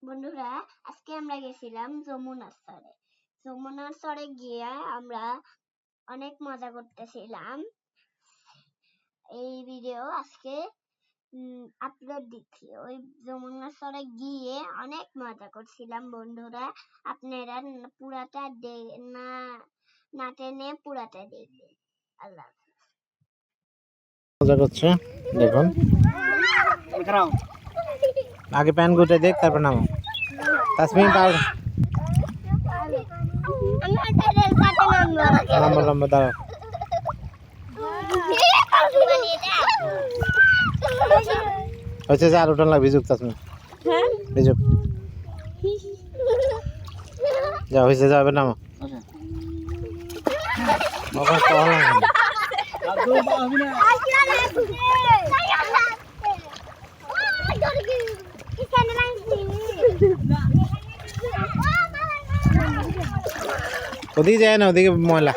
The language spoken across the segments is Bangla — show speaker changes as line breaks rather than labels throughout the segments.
বন্ধুরা, আজকে আমরা গেছিলাম যমুনার চরে। যমুনার চরে গিয়ে আমরা অনেক মজা করতেছিলাম। এই ভিডিও আজকে আপলোড দিচ্ছি। ওই যমুনার চরে গিয়ে অনেক মজা করছিলাম বন্ধুরা। আপনারা পুরাটা না টেনে পুরাটা দেখবেন। আল্লাহ
মজা করছে দেখুন। আগে প্যান গুটে দেখ, তারপর নামো। তাসমিন পার লম্বা লম্বা দাঁড়াও। হচ্ছে যে আর উঠান লাগবে, ভিজুক তাসমিন, ভিজুক। যা হয়েছে, যাবে নামো। ওদিকে যায় না, ওদিকে ময়লা।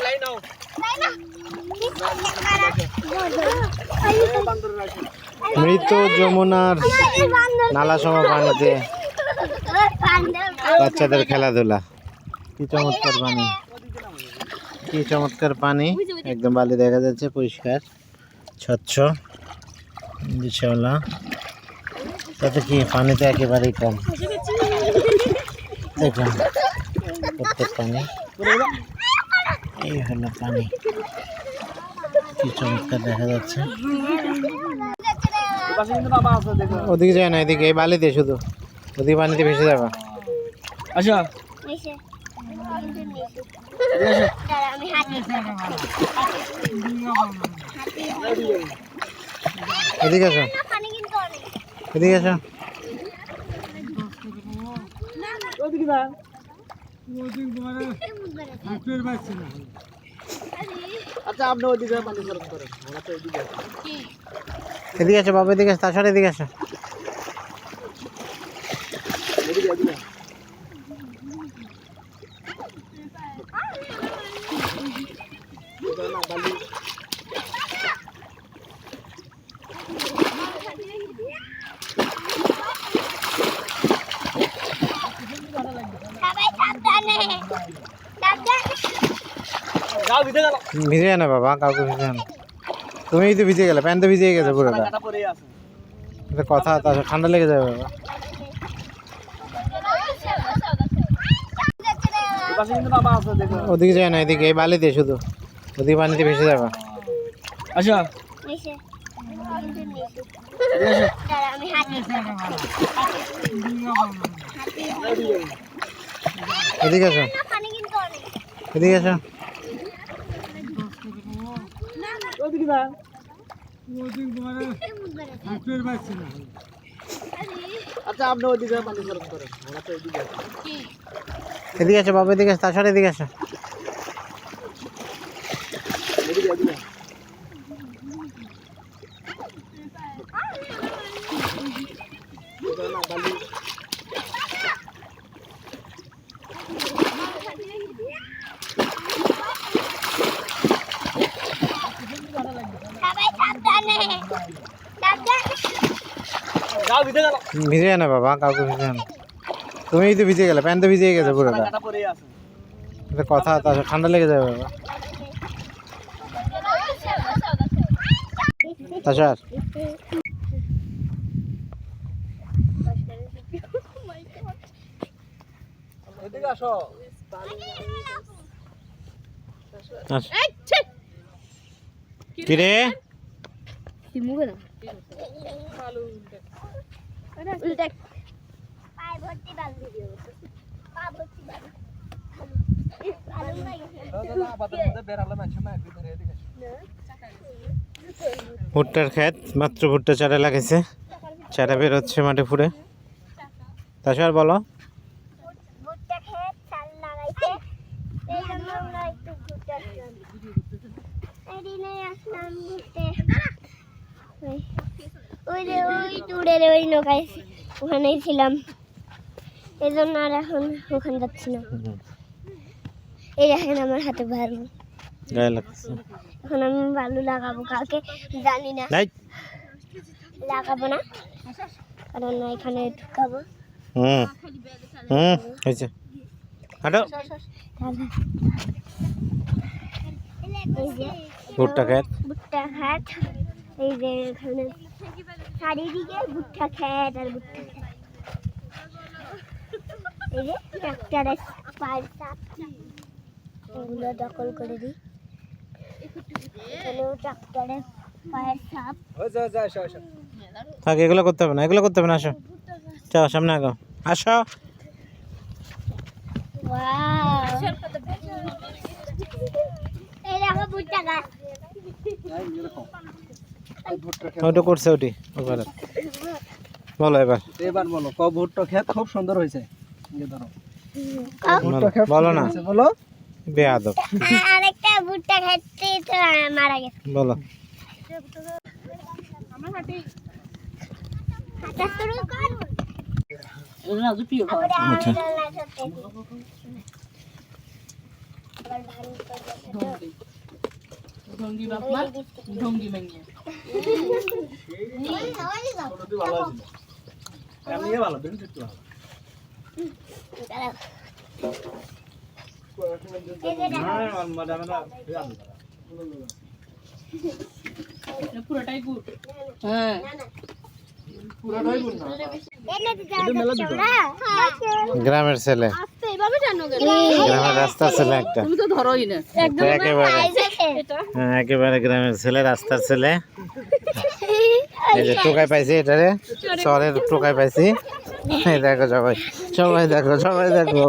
মৃত যমুনার নালা সম পানিতে বাচ্চাদের খেলাধুলা। কি চমৎকার পানি, কি চমৎকার পানি। একদম বালি দেখা যাচ্ছে, পরিষ্কার স্বচ্ছ বিশালা। তাতে কি পানিতে একেবারেই কম। দেখুন প্রত্যেক পানি, এই হলো পানি, কি চমৎকার দেখা যাচ্ছে। ওদিকে যায় না, এদিকে এই বালিতে, শুধু ওদিকে পানিতে ভেসে যাবা। আচ্ছা এদিকে আসো, এদিকে আসো। এদিকে আসো বাবা, এদিকে আসো, তাছাড়া এদিকে আসো। ভিজে না বাবা, কাউকে ভিজে না। তুমি তো ভিজে গেলে, প্যান্ট তো ভিজে গেছে পুরোটা। এটা কথা, ঠান্ডা লেগে যাবে বাবা। ওদিকে যায় না, এদিকে এই বালিতে, শুধু ওদিকে পানিতে ভেসে যাবা। আচ্ছা এদিকে আসো, এদিকে আসো। এদিকে আসো বাবা, এদিকে আসো, তাছাড়া এদিকে আসো। ভিজে না বাবা, কাউকে ভিজে না। তুমি তো ভিজে গেলে, প্যান্ট তো ভিজে গেছে পুরোটা। এটা কথা, ঠান্ডা লেগে যাবে বাবা। তাছাড় কিরে ভুট্টার ক্ষেত, মাত্র ভুট্টা চারা লাগাইছে, চারা বের হচ্ছে মাঠে ফুড়ে। তাছাড়া বলো।
ওখানেই ছিলাম, এই জন্য আর এখন ওখানে যাচ্ছি না। এই দেখেন আমার হাতে ভালো
গায়ে লাগছে।
এখন আমি ভালো লাগাবো, কালকে জানি না, লাগাবো না, কারণ এখানে ঢুকাবো।
হুম হুম হয়েছে হাঁটো।
এই যে
ভুট্টা ক্ষেত।
ভুট্টা খাত, এই যে এখানে চারিদিকে ভুট্টা ক্ষেত আর ভুট্টা ক্ষেত। এই যে ট্রাক্টরের পায়ের চাপ, এগুলো দখল করে দিই। এখানেও ট্রাক্টরের পায়ের ছাপ।
থাক, এগুলো করতে হবে না, এগুলো করতে হবে না, আসো যাও সামনে আগো, আসো।
ওয়াও, এই দেখো ভুট্টা গাছ।
ওটা করছে ওটি ওখানে। বলো এবার
এবার বলো ক ভুট্টা ক্ষেত খুব সুন্দর হয়েছে। এই ধরো
বলো না,
বলো
বেয়াদব।
আরেকটা ভুট্টা খেতে তো মারা গেছে।
বলো
হাঁটা শুরু কর।
পুরোটাই গুড়। হ্যাঁ
গ্রামের ছেলে, গ্রামের রাস্তার ছেলে একটা।
তুমি তো ধরোই না।
একেবারে হ্যাঁ, একেবারে গ্রামের ছেলে, রাস্তার ছেলে। এই যে টোকাই পাইছি, এটারে চরের টোকাই পাইছি। এই দেখো সবাই, সবাই দেখো, সবাই দেখো।